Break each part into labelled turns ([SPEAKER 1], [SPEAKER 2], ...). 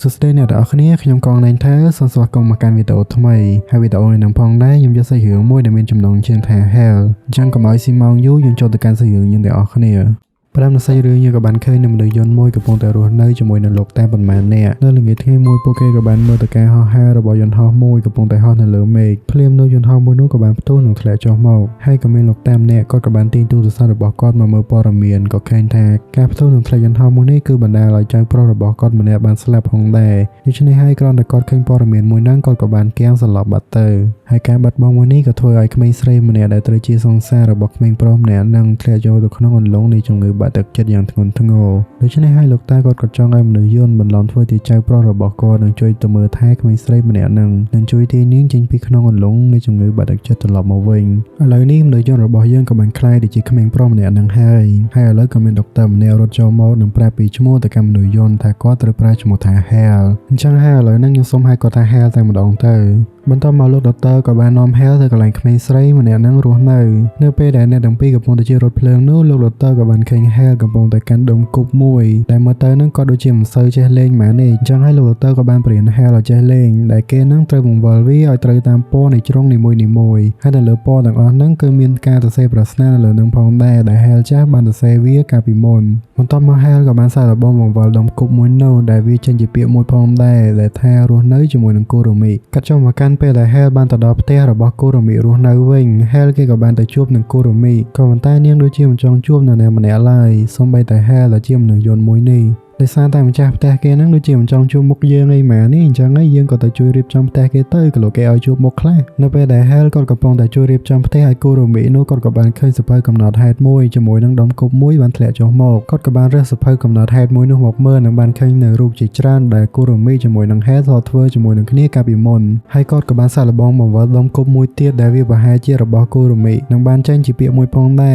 [SPEAKER 1] សួស្តីអ្នកទាំងអស់គ្នាខ្ញុំកងណែនថាសូមស្វាគមន៍មកកាន់វីដេអូថ្មីហើយវីដេអូនេះនឹងផងដែរខ្ញុំយកសាច់រឿងមួយដែលមានចំណងជើងថា Hell អញ្ចឹងកុំឲ្យស៊ីម៉ោងយូរយើងចូលទៅកាន់សាច់រឿងយើងទាំងអស់គ្នាប្រាំនៅសាច់រឿងយើងក៏បានឃើញនៅមនុស្សយន្តមួយកំពុងតែរស់នៅជាមួយនឹងលោកតាប៉ុន្មានអ្នកនៅល្ងាចថ្ងៃមួយពួកគេក៏បានមើលទៅការហោះហើររបស់យន្តហោះមួយកំពុងតែហោះនៅលើមេឃភ្លាមនៅយន្តហោះមួយនោះក៏បានផ្ទុះនិងធ្លាក់ចុះមកហើយក៏មានលោកតាម្នាក់គាត់ក៏បានទាញទូរស័ព្ទរបស់គាត់មកមើលព័ត៌មានក៏ឃើញថាការផ្ទុះនិងធ្លាក់យន្តហោះមួយនេះគឺបណ្ដាលឲ្យចៅប្រុសរបស់គាត់ម្នាក់បានស្លាប់ផងដែរដូច្នេះហើយគ្រាន់តែគាត់ឃើញព័ត៌មានមួយហ្នឹងគាត់ក៏បានគាំងសន្លប់បាត់ទៅហើយការបាត់បង់មួយនេះក៏ធ្វើឲ្យក្មេងស្រីម្នាក់ដែលត្រូវជាសង្សាររបស់ក្មេងប្រុសម្នាក់នឹងធ្លាក់ចូលទៅក្នុងអន្លង់នៃជំងឺបាក់ទឹកចិត្តយ៉ាងធ្ងន់ធ្ងរដូច្នេះហើយលោកតាគាត់ក៏ចង់ឲ្យមនុស្សយន្តបន្លំធ្វើជាចៅប្រុសរបស់គាត់នឹងជួយទៅមើលថែក្មេងស្រីម្នាក់នឹងជួយទាញនាងចេញពីក្នុងអន្លង់នៃជំងឺបាក់ទឹកចិត្តត្រឡប់មកវិញឥឡូវនេះមនុស្សយន្តរបស់យើងក៏បានក្លាយទៅជាក្មេងប្រុសម្នាក់នឹងហើយឥឡូវក៏មានដុកទ័រម្នាក់រត់ចូលមកនឹងប្រាប់ពីឈ្មោះទៅកាន់មនុស្សយន្តថាគាត់ត្រូវប្រើឈ្មោះថា Hell អញ្ចឹងហើយឥឡូវហ្នឹងខ្ញុំសូមហៅគាត់ថា Hell តែម្ដងទៅបន្ទាប់មកលោកដុកទ័រក៏បាននាំ Hell ទៅកន្លែងក្មេងស្រីម្នាក់នឹងរស់នៅពេលដែលអ្នកទាំងពីរកំពុងតែជិះរថភ្លើងនោះលោកដុកទ័រក៏បានឃើញ Hell កំពុងតែកាន់ដុំគប់មួយដែលមើលទៅនឹងក៏ដូចជាមិនសូវចេះលេងម៉ានេះអញ្ចឹងហើយលោកដុកទ័រក៏បានប្រៀន Hell ឲ្យចេះលេងដែលគេនឹងត្រូវបង្វិលវាឲ្យត្រូវតាមពណ៌នៃជ្រុងនីមួយៗហើយនៅលើពណ៌ទាំងអស់ហ្នឹងគឺមានការសរសេរប្រស្នានៅលើនឹងផងដែរដែល Hell ចាស់បានសរសេរវាកាលពីមុនបន្ទាប់មក Hell ក៏បានសាកល្បងបង្វិលដុំគប់មួយនោះដែលវាចេញជាពាក្យមួយផងដែរដែលថារស់នៅជាមួយនឹងគូរ៉ូមីកាត់ចុះមកកាន់ពេលដែល Hell បានទៅដល់ផ្ទះរបស់គូរ៉ូមីរស់នៅវិញ Hell គេក៏បានទៅជួបនឹងគូរ៉ូមីក៏ប៉ុន្តែនាងដូចជាមិនចង់ជួបនរណាម្នាក់ឡើយសូម្បីតែ Hell ដែលជាមនុស្សយន្តមួយនេះដោយសារតែម្ចាស់ផ្ទះគេហ្នឹងដូចជាមិនចង់ជួបមុខយើងអីម៉ានេះអញ្ចឹងហើយយើងក៏ទៅជួយរៀបចំផ្ទះគេទៅក៏លោកគេឲ្យជួបមុខខ្លះនៅពេលដែល Hell គាត់កំពុងតែជួយរៀបចំផ្ទះឲ្យគូរ៉ូមីនោះគាត់ក៏បានឃើញសភៅកំណត់ហេតុមួយជាមួយនឹងដុំគប់មួយបានធ្លាក់ចុះមកគាត់ក៏បានរើសសភៅកំណត់ហេតុមួយនោះមកមើលនិងបានឃើញនៅរូបជាច្រើនដែលគូរ៉ូមីជាមួយនឹង Hell ធ្លាប់ធ្វើជាមួយនឹងគ្នាកាលពីមុនហើយគាត់ក៏បានសាកល្បងបង្វិលដុំគប់មួយទៀតដែលវាប្រហែលជារបស់គូរ៉ូមីនិងបានចេញជាពាក្យមួយផងដែ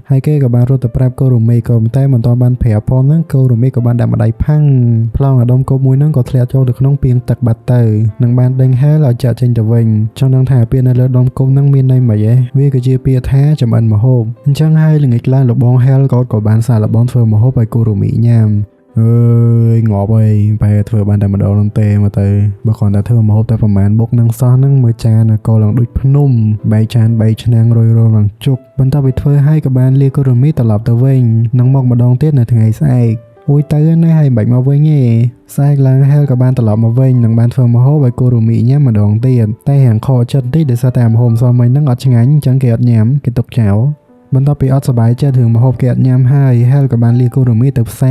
[SPEAKER 1] រហើយគេក៏បានរត់ទៅប្រាប់គូរ៉ូមីក៏តែមិនទាន់បានប្រាប់ផងហ្នឹងគូរ៉ូមីក៏បានដាក់ម្ដាយផាំងប្លង់ដុំគប់មួយហ្នឹងក៏ធ្លាក់ចូលទៅក្នុងពាងទឹកបាត់ទៅនឹងបានដេញ Hell ឲ្យចាក់ចេញទៅវិញចង់ដឹងថាពាក្យនៅលើដុំគប់ហ្នឹងមានន័យម៉េចហ៎វាគឺជាពាក្យថាចំអិនម្ហូបអញ្ចឹងហើយល្ងាចឡើងលបង Hell ក៏បានសាកល្បងធ្វើម្ហូបឲ្យគូរ៉ូមីញ៉ាំអើយងាប់អីបែរធ្វើបានតែម្ដងនឹងទេមកទៅបើគ្រាន់តែធ្វើម្ហូបតែប្រហែលបុកនឹងសោះហ្នឹងមើលចានក៏ឡើងដូចភ្នំបែកចានបែកឆ្នាំងរយរងនឹងជុកបន្ទាប់ពីធ្វើហើយក៏បានលាគូរ៉ូមីត្រឡប់ទៅវិញនឹងមកម្ដងទៀតនៅថ្ងៃស្អែកអូយទៅណាហើយមិនបាច់មកវិញទេស្អែកឡើង Hell ក៏បានត្រឡប់មកវិញនឹងបានធ្វើម្ហូបឲ្យគូរ៉ូមីញ៉ាំម្ដងទៀតតែហាងខកចិត្តតិចដោយសារតែម្ហូបម្សិលមិញហ្នឹងអត់ឆ្ងាញ់អញ្ចឹងគេអត់ញ៉ាំគេទុកចោលបន្ទាប់ពីអត់សប្បាយចិត្តរឿងម្ហូបគេអត់ញ៉ាំហើយ Hell ក៏បានលាគូរ៉ូមីទៅផ្សា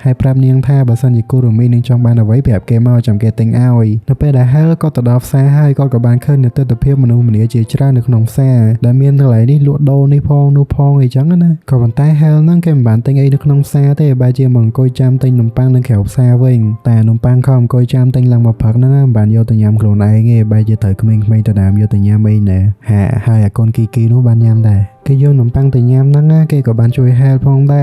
[SPEAKER 1] រហើយប្រាប់នាងថាបើសិនជាគូរ៉ូមីនឹងចង់បានអ្វីប្រាប់គេមកចាំគេទិញឲ្យនៅពេលដែល Hell ក៏ទៅដល់ផ្សារហើយគាត់ក៏បានឃើញនៅទិដ្ឋភាពមនុស្សម្នាជាច្រើននៅក្នុងផ្សារដែលមានកន្លែងនេះលក់ដូរនេះផងនោះផងអីចឹងណាក៏ប៉ុន្តែ Hell ហ្នឹងគេមិនបានទិញអីនៅក្នុងផ្សារទេបែរជាមកអង្គុយចាំទិញនំប៉័ងនៅក្រៅផ្សារវិញតែនំប៉័ងខំអង្គុយចាំទិញឡើងមកផឹកហ្នឹងមិនបានយកទៅញ៉ាំខ្លួនឯងទេបែរជាត្រូវក្មេងៗទៅដើមយកទៅញ៉ាំអីណែហើយអាកូនគីនោះបានញ៉ាំដែរគេយកនំប៉័ងទៅញ៉ាំហ្នឹងគេក៏បានជួយ Hell ផងដែ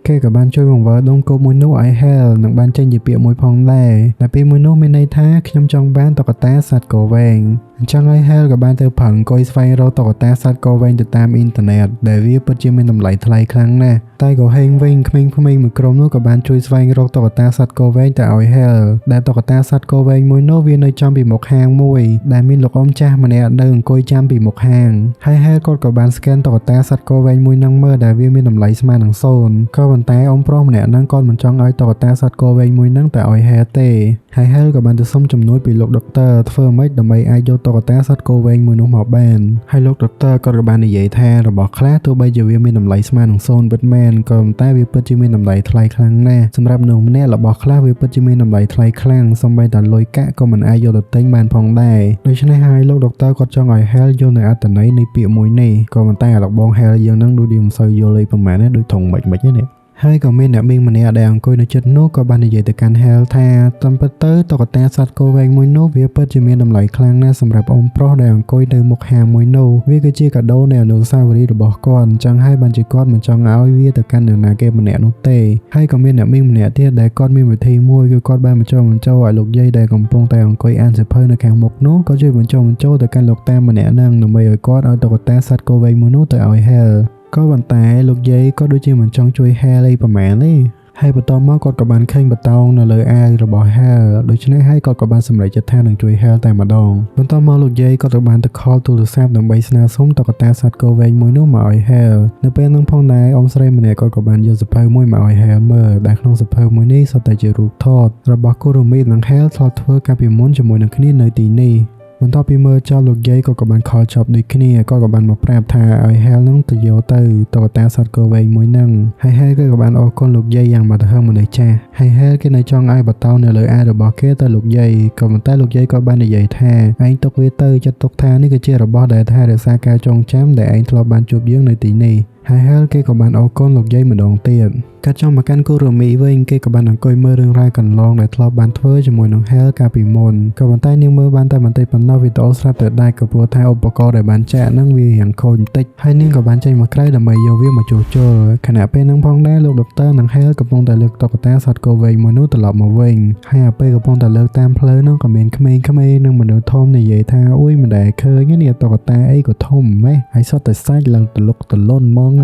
[SPEAKER 1] រគេក៏បានជួយបង្វិលដុំគប់មួយនោះឲ្យ Hell នឹងបានចេញជាពាក្យមួយផងដែរតែពាក្យមួយនោះមានន័យថាខ្ញុំចង់បានតុក្កតាសត្វកវែងអញ្ចឹងហើយ Hell ក៏បានទៅប្រឹងអង្គុយស្វែងរកតុក្កតាសត្វកវែងទៅតាមអ៊ីនធឺណិតដែលវាពិតជាមានតម្លៃថ្លៃខ្លាំងណាស់តែក៏ហេងវិញក្មេងៗមួយក្រុមនោះក៏បានជួយស្វែងរកតុក្កតាសត្វកវែងទៅឲ្យ Hell ដែលតុក្កតាសត្វកវែងមួយនោះវានៅចំពីមុខហាងមួយដែលមានលោកអ៊ំចាស់ម្នាក់នៅអង្គុយចាំពីមុខហាងហើយ Hell ក៏បានស្កេនតុក្កតាសត្វកវែងមួយនឹងមើលដែលវាមានតម្លៃស្មើនឹង0ក៏ប៉ុន្តែអ៊ំប្រុសម្នាក់ហ្នឹងគាត់មិនចង់ឲ្យតុក្កតាសត្វកវែងមួយហ្នឹងទៅឲ្យ Hell ទេហើយ Hell ក៏បានទៅសុំជំនួយពីលោកដុកទ័រធ្វើម៉េចដើម្បីអាចយកតុក្កតាសត្វកវែងមួយនោះមកបានហើយលោកដុកទ័រក៏បាននិយាយថារបស់ខ្លះទោះបីជាវាមានតម្លៃស្មើនឹង0ពិតមែនក៏ប៉ុន្តែវាពិតជាមានតម្លៃថ្លៃខ្លាំងណាស់សម្រាប់មនុស្សម្នាក់របស់ខ្លះវាពិតជាមានតម្លៃថ្លៃខ្លាំងសូម្បីតែលុយកាក់ក៏មិនអាចយកទៅទិញបានផងដែរដូច្នេះហើយលោកដុកទ័រគាត់ចង់ឲ្យ Hell យល់នៅអត្ថន័យនៃពាក្យមួយនេះក៏ប៉ុន្តែលោកបង Hell យើងនឹងដូចមិនសូវយល់អីប្រហែលទេដូចថងមិនទេនេះហើយក៏មានអ្នកមីងម្នាក់ដែលអង្គុយនៅជិតនោះក៏បាននិយាយទៅកាន់ Hell ថាតាមពិតទៅតុក្កតាសត្វគោវែងមួយនោះវាពិតជាមានតម្លៃខ្លាំងណាស់សម្រាប់អ៊ំប្រុសដែលអង្គុយនៅមុខហាងមួយនោះវាគឺជាកាដូនៃអនុស្សាវរីយ៍របស់គាត់អញ្ចឹងហើយបានជាគាត់មិនចង់ឲ្យវាទៅកាន់នរណាគេម្នាក់នោះទេហើយក៏មានអ្នកមីងម្នាក់ទៀតដែលគាត់មានវិធីមួយគឺគាត់បានបញ្ចុះបញ្ចូលឲ្យលោកយាយដែលកំពុងតែអង្គុយអានសៀវភៅនៅខាងមុខនោះក៏ជួយបញ្ចុះបញ្ចូលទៅកាន់លោកតាម្នាក់ហ្នឹងដើម្បីឲ្យគាត់ឲ្យតុក្កតាសត្វគោវែងមួយនោះទៅឲ្យ Hell ក៏ប៉ុន្តែលោកយាយក៏ដូចជាមិនចង់ជួយ Hell អីប្រហែលទេ ហើយបន្តមកគាត់ក៏បានឃើញបតោងនៅលើអាវរបស់ Hal ដូច្នេះហើយគាត់ក៏បានសម្រេចចិត្តថានឹងជួយ Hal តែម្ដងបន្ទាប់មកលោកយាយគាត់ក៏បានទៅខលទូរស័ព្ទដើម្បីស្នើសុំតុក្កតាសត្វគោវែងមួយនោះមកឲ្យ Hal នៅពេលនោះផងដែរអ៊ំស្រីម្នាក់គាត់ក៏បានយកសភៅមួយមកឲ្យ Hal មើលដែលក្នុងសភៅមួយនេះសុទ្ធតែជារូបថតរបស់ Kurumi និង Hal ធ្លាប់ធ្វើកាលពីមុនជាមួយនឹងគ្នានៅទីនេះបន្ទាប់ពីមើលចោលលោកយាយក៏បានខលចប់ដូចគ្នាក៏បានមកប្រាប់ថាឲ្យ Hal នឹងទៅយកទៅតុក្កតាសត្វគោវែងមួយហ្នឹងហើយ Hal ក៏បានអរគុណលោកយាយយ៉ាងមកទៅហឹងមនុស្សចាស់ហើយ Hal គេនៅចង់ឲ្យបតោនៅលើអារបស់គេទៅលោកយាយក៏ប៉ុន្តែលោកយាយក៏បាននិយាយថាឯងទុកវាទៅចាត់ទុកថានេះគឺជារបស់ដែលថារក្សាការចងចាំដែលឯងធ្លាប់បានជួបយើងនៅទីនេះហើយ Hal គេក៏បានអរគុណលោកយាយម្ដងទៀតកាត់ចង់មកកាន់ Kurumi វិញគេក៏បានអង្គុយមើលរឿងរ៉ាវកន្លងដែលធ្លាប់បានធ្វើជាមួយនឹង Hal កាលពីមុនក៏ប៉ុន្តែនាងមើលបានតែបន្តិចប៉ុណ្ណោះវីដេអូស្រាប់តែដាច់ក៏ព្រោះថាឧបករណ៍ដែលបានចាក់ហ្នឹងវាយ៉ាងខូចបន្តិចហើយនាងក៏បានចេញមកក្រៅដើម្បីយកវាមកជួសជុលខណៈពេលហ្នឹងផងដែរលោកដុកទ័រនិង Hal កំពុងតែលើកតុក្កតាសត្វគោវែងមួយនោះត្រឡប់មកវិញហើយអាពេលកំពុងតែលើកតាមផ្លូវហ្នឹងក៏មានក្មេងៗនិងមនុស្សធំនិយាយថាអុយមិនដែលឃើញនេះតុក្កតាអីក៏ធំម៉េះហើយសុទ្ធតែសាច់ឡើងទលុកទលន់ហ្មង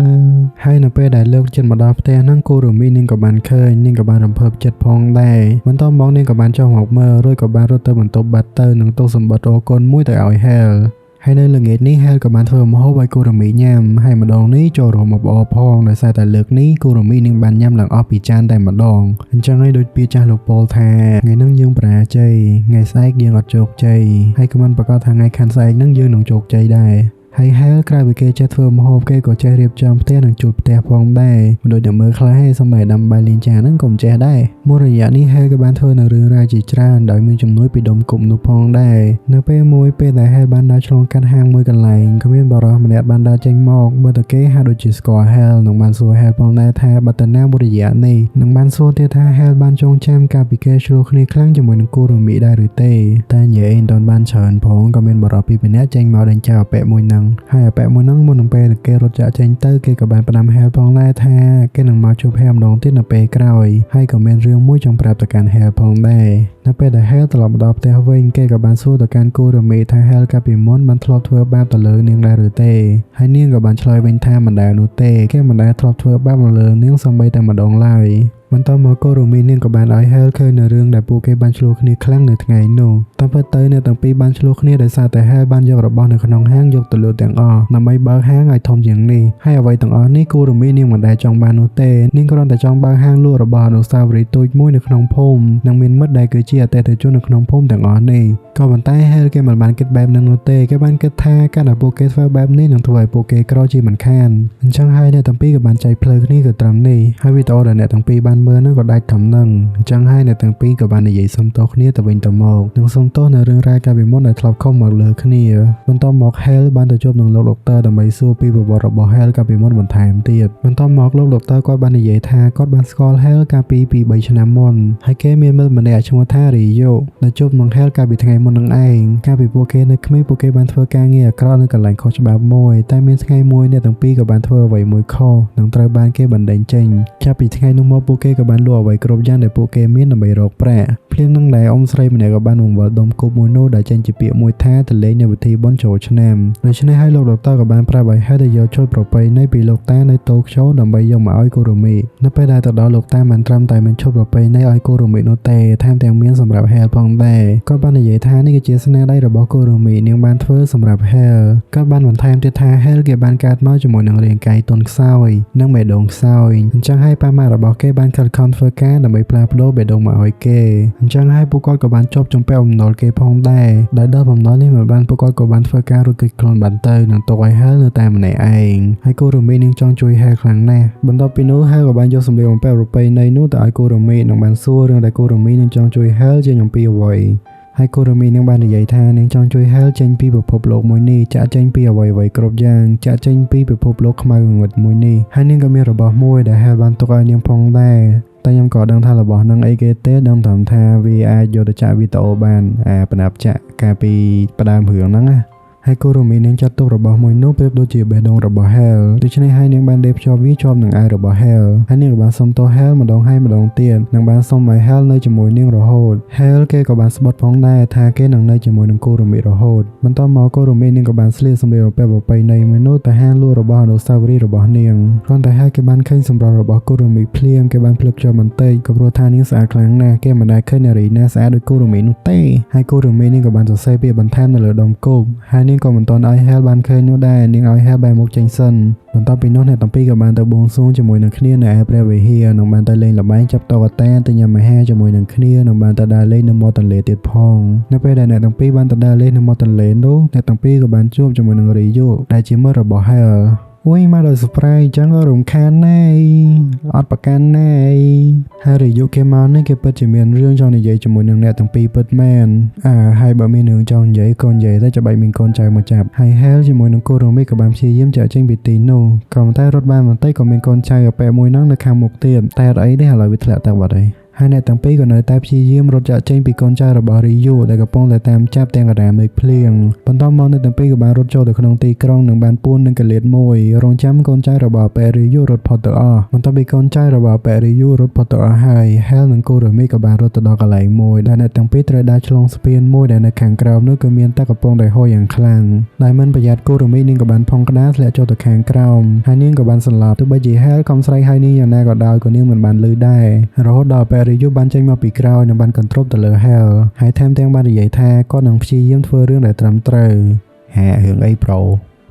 [SPEAKER 1] ហើយនៅពេលដែលលើកចិត្តមកដល់ផ្ទះហ្នឹងKurumi នាងក៏បានឃើញនាងក៏បានរំភើបចិត្តផងដែរបន្ទាប់មកនាងក៏បានចុះមកមើលរួចក៏បានរត់ទៅបន្ទប់បាត់ទៅនឹងទូសម្បត្តិអរគុណមួយទៅឲ្យ Hal ហើយនៅល្ងាចនេះ Hal ក៏បានធ្វើម្ហូបឲ្យ Kurumi ញ៉ាំហើយម្ដងនេះចូលរួមមកអបផងដោយសារតែលើកនេះ Kurumi នាងបានញ៉ាំឡើងអស់ពីចានតែម្ដងអញ្ចឹងហើយដូចពាក្យចាស់លោកពោលថាថ្ងៃហ្នឹងយើងបរាជ័យថ្ងៃស្អែកយើងអត់ជោគជ័យហើយក៏មិនប្រកាសថាថ្ងៃខាងស្អែកហ្នឹងយើងនឹងជោគជ័យដែរហើយ Hal ក្រៅពីគេចេះធ្វើម្ហូបគេក៏ចេះរៀបចំផ្ទះនិងជួសផ្ទះផងដែរមិនដូចតែមើលខ្លះឯងសម្បីដាំបាយលេងចានហ្នឹងក៏មិនចេះដែរមួយរយៈនេះ Hal ក៏បានធ្វើនៅរឿងរ៉ាវជាច្រើនដោយមានជំនួយពីដុំគប់នោះផងដែរនៅពេលមួយពេលដែល Hal បានដើរឆ្លងកាត់ហាងមួយកន្លែងក៏មានបរិសម្នាក់បានដើរចេញមកមើលទៅគេហាក់ដូចជាស្គាល់ Hal និងបានសួរ Hal ផងដែរថាបើតើណាមួយរយៈនេះនិងបានសួរទៀតថា Hal បានចងចាំកាលពីគេឆ្លោះគ្នាខ្លាំងជាមួយនឹង Kurumi ដែរឬទេតែនិយាយមិនទាន់បានច្រើនផងក៏មានបរិសុទ្ធពីរនាក់ចេញមកដេញចោលអពាក់មួយហ្នឹងហើយអពាក់មួយហ្នឹងមុននឹងពេលគេរត់ចាក់ចេញទៅគេក៏បានផ្ដាំ Hal ផងដែរថាគេនឹងមកជួប Hal ម្ដងទៀតនៅពេលក្រោយហើយក៏មានរឿងមួយចង់ប្រាប់ទៅកាន់ Hal ផងដែរនៅពេលដែល Hal ត្រឡប់មកដល់ផ្ទះវិញគេក៏បានសួរទៅកាន់ Kurumi ថា Hal កាលពីមុនបានធ្លាប់ធ្វើបាបទៅលើនាងដែរឬទេហើយនាងក៏បានឆ្លើយវិញថាមិនដែលនោះទេគេមិនដែលធ្លាប់ធ្វើបាបទៅលើនាងសូម្បីតែម្ដងឡើយបន្ទាប់មក Kurumi នាងក៏បានឲ្យ Hal ឃើញនៅរឿងដែលពួកគេបានឆ្លោះគ្នាខ្លាំងនៅថ្ងៃនោះតាមពិតទៅអ្នកទាំងពីរបានឆ្លោះគ្នាដោយសារតែ Hal បានយករបស់នៅក្នុងហាងយកទៅលក់ទាំងអស់ដើម្បីបើកហាងឲ្យធំជាងនេះហើយអ្វីទាំងអស់នេះ Kurumi នាងមិនដែលចង់បាននោះទេនាងគ្រាន់តែចង់បើកហាងលក់របស់អនុស្សាវរីយ៍តូចមួយនៅក្នុងភូមិនិងមានមិត្តដែលគឺជាអតិថិជននៅក្នុងភូមិទាំងអស់នេះក៏ប៉ុន្តែ Hal គេមិនបានគិតបែបហ្នឹងនោះទេគេបានគិតថាការដែលពួកគេធ្វើបែបនេះនឹងធ្វើឲ្យពួកគេក្រជាមិនខានអញ្ចឹងហើយអ្នកទាំងពីរក៏បានចែកផ្លូវគ្នាក៏ត្រឹមនេះហើយវីដេអូដែលអ្នកទាំងពីរបានមើលហ្នឹងក៏ដាច់ត្រឹមហ្នឹងអញ្ចឹងហើយអ្នកទាំងពីរក៏បាននិយាយសុំទោសគ្នាទៅវិញទៅមកនិងសុំទោសនៅរឿងរ៉ាវកាលពីមុនដែលធ្លាប់ខុសមកលើគ្នាបន្ទាប់មក Hal បានទៅជួបនឹងលោកដុកទ័រដើម្បីសួរពីប្រវត្តិរបស់ Hal កាលពីមុនបន្ថែមទៀតបន្ទាប់មកលោកដុកទ័រគាត់បាននិយាយថាគាត់បានស្គាល់ Hal កាលពី3ឆ្នាំមុនហើយគេមានមិត្តម្នាក់ឈ្មោះថា Ryo ដែលជួបនឹង Hal កាលពីថ្ងៃមុននឹងឯងកាលពីពួកគេនៅក្មេងពួកគេបានធ្វើការងារអាក្រក់នៅកន្លែងខុសច្បាប់មួយតែមានថ្ងៃមួយអ្នកទាំងពីរក៏បានធ្វើអ្វីមួយខុសនិងត្រូវបានគេបណ្តេញចេញចាប់ពីថ្ងៃនោះមកពួកគេក៏បានលក់អ្វីគ្រប់យ៉ាងដែលពួកគេមានដើម្បីរកប្រាក់ភ្លាមនឹងដែរអ៊ំស្រីម្នាក់ក៏បានបង្វិលដុំគប់មួយនោះដែលចេញជាពាក្យមួយថាទៅលេងនៅពិធីបុណ្យចូលឆ្នាំដូច្នេះហើយលោកដុកទ័រក៏បានប្រាប់ឲ្យ Hal ទៅយកឈុតប្រពៃណីពីលោកតានៅតូក្យូដើម្បីយកមកឲ្យ Kurumi នៅពេលដែលទៅដល់លោកតាមិនត្រឹមតែមានឈុតប្រពៃណីឲ្យ Kurumi នោះទេថែមទាំងមានសម្រាប់ Hal ផងដែរគាត់បាននិយាយថានេះគឺជាស្នាដៃរបស់ Kurumi នាងបានធ្វើសម្រាប់ Hal គាត់បានបន្ថែមទៀតថា Hal គេបានកើតមកជាមួយនឹងរាងកាយទន់ខ្សោយនិងបេះដូងខ្សោយអញ្ចឹងហើយប៉ាម៉ាក់របស់គេបានខិតខំធ្វើការដើម្បីផ្លាស់ប្ដូរបេះដូងមកឲ្យគេអញ្ចឹងហើយពួកគាត់ក៏បានជាប់ជំពាក់បំណុលគេផងដែរដែលដល់បំណុលនេះមិនបានពួកគាត់ក៏បានធ្វើការរួចគេចខ្លួនបានទៅនឹងទុកឲ្យ Hal នៅតែម្នាក់ឯងហើយ Kurumi នាងចង់ជួយ Hal ខ្លាំងណាស់បន្ទាប់ពីនោះ Hal ក៏បានយកសម្លៀកបំពាក់ប្រពៃណីនោះទៅឲ្យ Kurumi និងបានសួររឿងដែល Kurumi នឹងចង់ជួយ Hal ជាអំពីអ្វីហើយ Kurumi នឹងបាននិយាយថានាងចង់ជួយ Hal ចេញពីពិភពលោកមួយនេះចាក់ចេញពីអ្វីៗគ្រប់យ៉ាងចាក់ចេញពីពិភពលោកខ្មៅងងឹតមួយនេះហើយនាងក៏មានរបស់មួយដែល Hal បានទុកឲ្យនាងផងដែរតែខ្ញុំក៏ដឹងថារបស់នឹងអីគេទេដឹងត្រឹមថាវាអាចយកទៅចាក់វីដេអូបានប្រណាប់ចាក់កាលពីផ្ដើមរឿងហ្នឹងណា ហើយគូរមីនាងចាត់ទុករបស់មួយនោះប្រៀបដូចជាបេះដូងរបស់ Hell ដូច្នេះហើយនាងបានដេបភ្ជាប់វាជាប់នឹងឯរបស់ Hell ហើយនាងក៏បានសុំទោស Hell ម្ដងហើយម្ដងទៀតនិងបានសុំឲ្យ Hell នៅជាមួយនាងរហូត Hell គេក៏បានស្បត់ផងដែរថាគេនឹងនៅជាមួយនឹងគូរមីរហូតបន្ទាប់មកគូរមីនាងក៏បានស្លៀកសម្លៀកបំពាក់ប្រពៃណីមួយនោះទៅហាងលក់របស់អនុស្សាវរីយ៍របស់នាងគ្រាន់តែហើយគេបានឃើញសម្រស់របស់គូរមីភ្លាមគេបានភ្លឹកជាប់បន្តិចក៏ព្រោះថានាងស្អាតខ្លាំងណាស់គេមិនដែលឃើញនារីណាស្អាតដូចគូរមីនោះទេហើយគូរមីនាងក៏បានសរសេរពាក្យបន្ថែមនៅលើដុំគោកហើយនាងក៏មិនទាន់ឲ្យ Hell បានឃើញនោះដែរនាងឲ្យ Hell បែរមុខចេញសិនបន្ទាប់ពីនោះអ្នកទាំងពីរក៏បានទៅបួងសួងជាមួយនឹងគ្នានៅឯព្រះវិហារនិងបានទៅលេងល្បែងចាប់តុក្កតាទៅញ៉ាំអាហារជាមួយនឹងគ្នានិងបានទៅដើរលេងនៅមាត់ទន្លេទៀតផងនៅពេលដែលអ្នកទាំងពីរបានទៅដើរលេងនៅមាត់ទន្លេនោះអ្នកទាំងពីរក៏បានជួបជាមួយនឹងរីយុដែលជាមិត្តរបស់ Hell អូយមកដល់ surprise អញ្ចឹងក៏រំខានណាស់អត់ប្រកាន់ណាស់ហើយរីយុគេមកនេះគេពិតជាមានរឿងចង់និយាយជាមួយនឹងអ្នកទាំងពីរពិតមែនហើយបើមានរឿងចង់និយាយក៏និយាយទៅច្បាច់មានកូនចៅមកចាប់ហើយ Hell ជាមួយនឹងគូរមីក៏បានព្យាយាមចាក់ចេញពីទីនោះក៏តែរត់បានបន្តិចក៏មានកូនចៅអាប៉ែមួយហ្នឹងនៅខាងមុខទៀតតែអត់អីទេឥឡូវវាធ្លាក់ទឹកបាត់ហើយហើយអ្នកទាំងពីរក៏នៅតែព្យាយាមរត់ចាក់ចេញពីកូនចៅរបស់រីយុដែលកំពុងតែតាមចាប់ទាំងកណ្ដាលមេឃភ្លៀងបន្ទាប់មកអ្នកទាំងពីរក៏បានរត់ចូលទៅក្នុងទីក្រុងនិងបានពួននឹងកលៀតមួយរងចាំកូនចៅរបស់ប៉ែរីយុរត់ផុតទៅអស់បន្ទាប់ពីកូនចៅរបស់ប៉ែរីយុរត់ផុតទៅអស់ហើយ Hell និងគូរមីក៏បានរត់ទៅដល់កន្លែងមួយដែលអ្នកទាំងពីរត្រូវដើរឆ្លងស្ពានមួយដែលនៅខាងក្រោមនោះគឺមានទឹកកំពុងតែហូរយ៉ាងខ្លាំងដែលមិនប្រយ័ត្នគូរមីនាងក៏បានផុងក្តារធ្លាក់ចូលទៅខាងក្រោមហើយនាងក៏បានសន្លប់ទោះបីជា Hell កំស្រែកហើយនាងយ៉ាងណាក៏ដោយក៏នាងមិនបានឮដែររហូតដល់ប៉ែរីយុបានចេញមកពីក្រោយនិងបានកន្ទ្រប់ទៅលើ Hell ហើយថែមទាំងបាននិយាយថាគាត់នឹងព្យាយាមធ្វើរឿងដែលត្រឹមត្រូវរឿងអីប្រ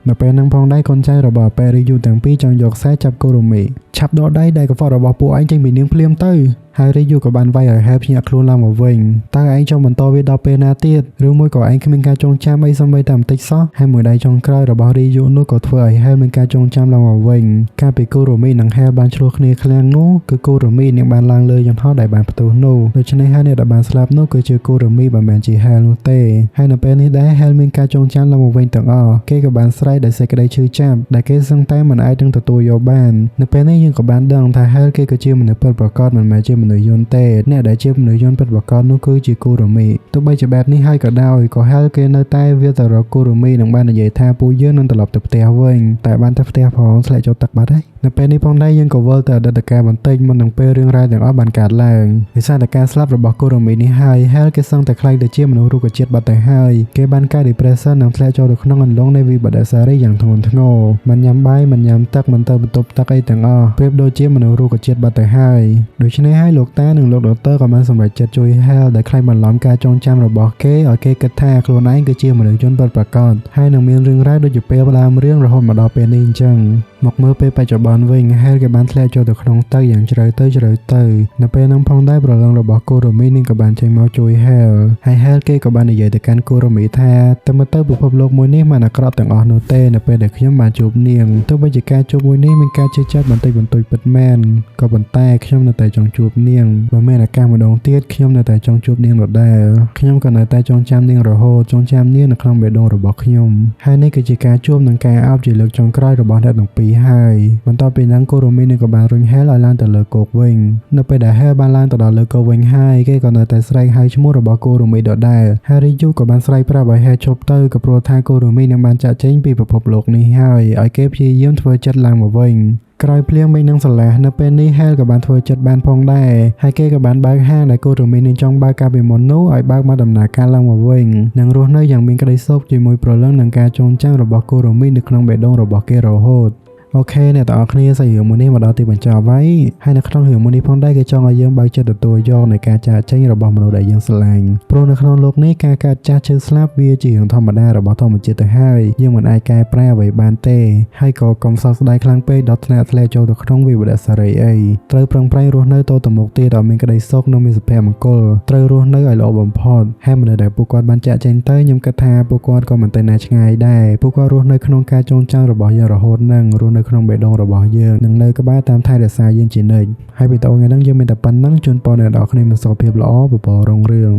[SPEAKER 1] ូនៅពេលហ្នឹងផងដែរកូនចៅរបស់ប៉ែរីយុទាំងពីរចង់យកខ្សែចាប់គូរមីឆាប់ដកដៃដែលកខ្វក់របស់ពួកឯងចេញពីនាងភ្លាមទៅហើយរីយុក៏បានវាយឲ្យ Hell ភ្ញាក់ខ្លួនឡើងមកវិញតើឯងចង់បន្តវាដល់ពេលណាទៀតឬមួយក៏ឯងគ្មានការចងចាំអីសូម្បីតែបន្តិចសោះហើយមួយដៃចុងក្រោយរបស់រីយុនោះក៏ធ្វើឲ្យ Hell មានការចងចាំឡើងមកវិញកាលពីគូរមីនិង Hell បានឆ្លោះគ្នាខ្លាំងនោះគឺគូរមីនាងបានឡើងលើយន្តហោះដែលបានផ្ទុះនោះដូច្នេះហើយអ្នកដែលបានស្លាប់នោះគឺជាគូរមីមិនមែនជា Hell នោះទេហើយនៅពេលនេះដែរ Hell មានការចងចាំឡើងមកវិញទាំងអស់គេក៏បានស្រែកដោយសេចក្តីឈឺចាប់ដែលគេសឹងតែមិនអាចនឹងទទួលយកបាននៅពេលនេះយើងក៏បានដឹងថា Hell គេក៏ជាមនុស្សពិតប្រាកដមិនមែនជាមនុស្សយន្តទេអ្នកដែលជាមនុស្សយន្តពិតប្រាកដនោះគឺជាគូរមីទោះបីជាបែបនេះហើយក៏ដោយក៏ Hell គេនៅតែវាទៅរកគូរមីនិងបាននិយាយថាពួកយើងនឹងត្រឡប់ទៅផ្ទះវិញតែបានទៅផ្ទះផងធ្លាក់ចូលទឹកបាត់ហើយនៅពេលនេះផងដែរយើងក៏វិលទៅអតីតកាលបន្តិចមុននឹងពេលរឿងរ៉ាវទាំងអស់បានកើតឡើងដោយសារតែការស្លាប់របស់គូរមីនេះហើយ Hell គេសឹងតែខ្លាចទៅជាមនុស្សរុក្ខជាតិបាត់ទៅហើយគេបានកើត depression និងធ្លាក់ចូលទៅក្នុងអន្លង់នៃវិបត្តិសារីយ៉ាងធ្ងន់ធ្ងរមិនញ៉ាំបាយមិនញ៉ាំទឹកមិនទៅបន្ទប់ទឹកអីទាំងអស់ប្រៀបដូចជាមនុស្សរុក្ខជាតិបាត់ទៅហើយដូច្នេះហើយលោកតានិងលោកដុកទ័រក៏បានសម្រេចចិត្តជួយ Hell ដែលខ្លាចបន្លំការចងចាំរបស់គេឲ្យគេគិតថាខ្លួនឯងគឺជាមនុស្សយន្តពិតប្រាកដហើយនឹងមានរឿងរ៉ាវដូចជាពេលដើមរឿងរហូតមកដល់ពេលនេះអញ្ចឹងមកមើលពេលបច្ចុប្បន្នវិញ Hell គេបានធ្លាក់ចូលទៅក្នុងទឹកយ៉ាងជ្រៅទៅនៅពេលហ្នឹងផងដែរប្រឡងរបស់គូរមីនឹងក៏បានចេញមកជួយ Hell ហើយ Hell គេក៏បាននិយាយទៅកាន់គូរមីថាតែមើលទៅពិភពលោកមួយនេះមិនអាក្រក់ទាំងអស់នោះទេនៅពេលដែលខ្ញុំបានជួបនាងទោះបីជាការជួបមួយនេះមានការជឿចាប់បន្តិចបន្តួចពិតមែនក៏ប៉ុន្តែខ្ញុំនៅតែចង់ជួបនាងបើមានឱកាសម្ដងទៀតខ្ញុំនៅតែចង់ជួបនាងដដែលខ្ញុំក៏នៅតែចងចាំនាងរហូតចងចាំនាងនៅក្នុងបេះដូងរបស់ខ្ញុំហើយនេះគឺជាការជួបនឹងការអោបជាលើកចុងក្រោយរបស់អ្នកទាំងពីរហើយបន្ទាប់ពីហ្នឹងគូរមីនឹងក៏បានរុញ Hell ឲ្យឡើងទៅលើគោកវិញនៅពេលដែល Hell បានឡើងទៅដល់លើគោកវិញហើយគេក៏នៅតែស្រែកហៅឈ្មោះរបស់គូរមីដដែលហើយរីយុក៏បានស្រែកប្រាប់ឲ្យ Hell ឈប់ទៅក៏ព្រោះថាគូរមីនឹងបានចាក់ចេញពីពិភពលោកនេះហើយឲ្យគេព្យាយាមធ្វើចិត្តឡើងមកវិញក្រោយភ្លៀងមេឃនឹងស្រឡះនៅពេលនេះ Hell ក៏បានធ្វើចិត្តបានផងដែរហើយគេក៏បានបើកហាងដែលគូរមីនឹងចង់បើកកាលពីមុននោះឲ្យបើកមកដំណើរការឡើងមកវិញនិងរស់នៅយ៉ាងមានក្តីសុខជាមួយព្រលឹងនឹងការចងចាំរបស់គូរមីនៅក្នុងបេះដូងរបស់គេរហូតអូខេអ្នកទាំងអស់គ្នាសាច់រឿងមួយនេះមកដល់ទីបញ្ចប់ហើយហើយនៅក្នុងរឿងមួយនេះផងដែរគេចង់ឲ្យយើងបើកចិត្តទទួលយកនៃការចាកចេញរបស់មនុស្សដែលយើងស្រឡាញ់ព្រោះនៅក្នុងโลกនេះការកើតចាស់ឈឺស្លាប់វាជារឿងធម្មតារបស់ធម្មជាតិទៅហើយយើងមិនអាចកែប្រែអ្វីបានទេហើយក៏កុំសោកស្ដាយខ្លាំងពេកដល់ថ្នាក់ធ្លាក់ចូលទៅក្នុងវិបត្តិសារីអីត្រូវប្រឹងប្រែងរស់នៅទៅមុខទៀតឲ្យមានក្តីសុខនិងមានសុភមង្គលត្រូវរស់នៅឲ្យល្អបំផុតហើយមនុស្សដែលពួកគាត់បានចាកចេញទៅខ្ញុំគិតថាពួកគាត់ក៏មិនទៅណាឆ្ងាយដែរពួកគាត់រស់នៅក្នុងការចងចាំរបស់យើងរហូតនឹងរស់នៅក្នុងបេះដូងរបស់យើងនឹងនៅក្បែរតាមថែរក្សាយើងជានិច្ចហើយវីដេអូថ្ងៃនេះយើងមានតែប៉ុណ្្នឹងជូនពរអ្នកនរគ្នាមានសុខភាពល្អពពករុងរឿង